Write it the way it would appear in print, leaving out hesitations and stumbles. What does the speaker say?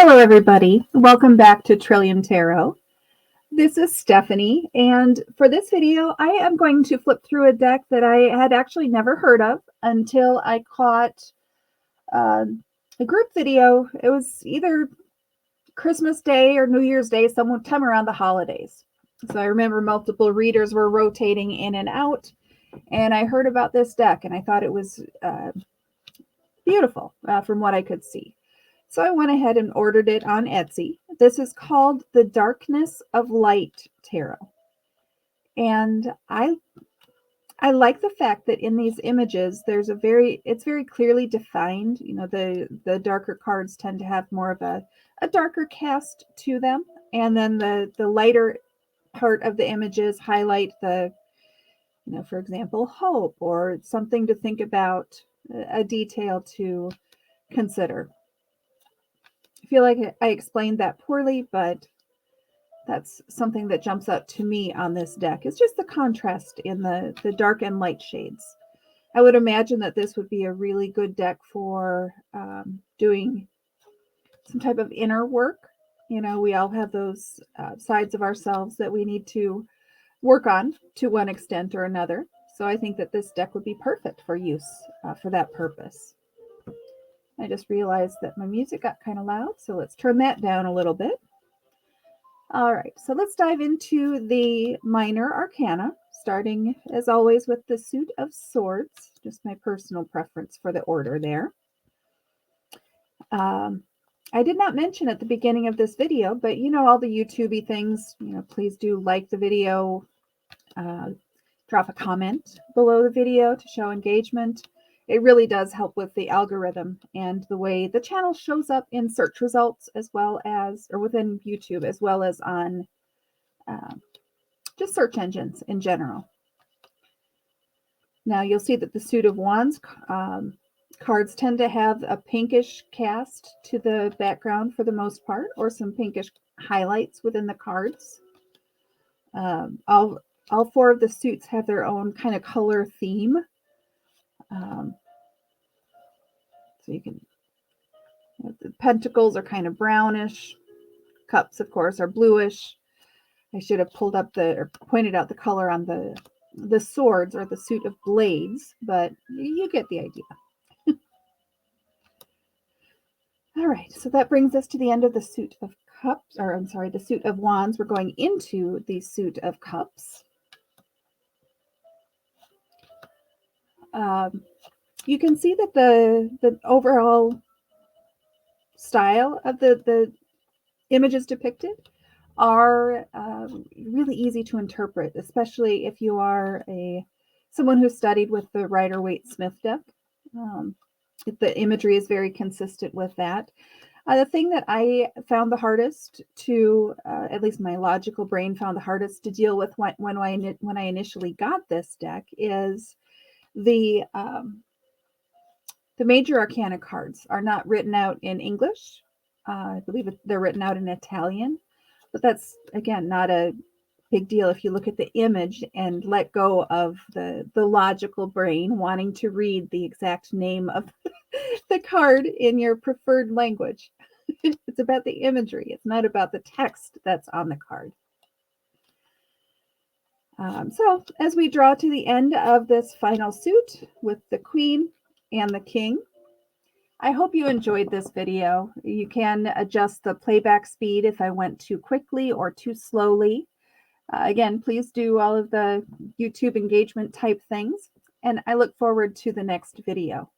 Hello, everybody. Welcome back to Trillium Tarot. This is Stephanie, and for this video, I am going to flip through a deck that I had actually never heard of until I caught a group video. It was either Christmas Day or New Year's Day, sometime around the holidays. So I remember multiple readers were rotating in and out, and I heard about this deck, and I thought it was beautiful from what I could see. So I went ahead and ordered it on Etsy. This is called the Darkness of Light Tarot. And I like the fact that in these images, it's very clearly defined. You know, the darker cards tend to have more of a darker cast to them. And then the lighter part of the images highlight for example, hope or something to think about, a detail to consider. I feel like I explained that poorly, but that's something that jumps out to me on this deck. It's just the contrast in the dark and light shades. I would imagine that this would be a really good deck for doing some type of inner work. You know, we all have those sides of ourselves that we need to work on to one extent or another. So I think that this deck would be perfect for use for that purpose. I just realized that my music got kind of loud, so let's turn that down a little bit. All right, so let's dive into the minor arcana, starting as always with the Suit of Swords, just my personal preference for the order there. I did not mention at the beginning of this video, but you know, all the YouTube-y things, please do like the video, drop a comment below the video to show engagement. It really does help with the algorithm and the way the channel shows up in search results, as well as, or within YouTube, as well as on just search engines in general. Now you'll see that the Suit of Wands cards tend to have a pinkish cast to the background for the most part, or some pinkish highlights within the cards. All four of the suits have their own kind of color theme. So you can, the pentacles are kind of brownish. Cups, of course, are bluish. I should have pointed out the color on the swords, or the Suit of Blades, but you get the idea. All right, so that brings us to the end of the Suit of Cups, or I'm sorry, the Suit of Wands. We're going into the Suit of Cups. You can see that the overall style of the images depicted are really easy to interpret, especially if you are someone who studied with the Rider-Waite-Smith deck. The imagery is very consistent with that. The thing that I found the hardest to, at least my logical brain found the hardest to deal with when I initially got this deck, is the major arcana cards are not written out in English. I believe they're written out in Italian, but that's, again, not a big deal if you look at the image and let go of the logical brain wanting to read the exact name of the card in your preferred language. It's about the imagery. It's not about the text that's on the card. So as we draw to the end of this final suit with the Queen and the King, I hope you enjoyed this video. You can adjust the playback speed if I went too quickly or too slowly. Again, please do all of the YouTube engagement type things, and I look forward to the next video.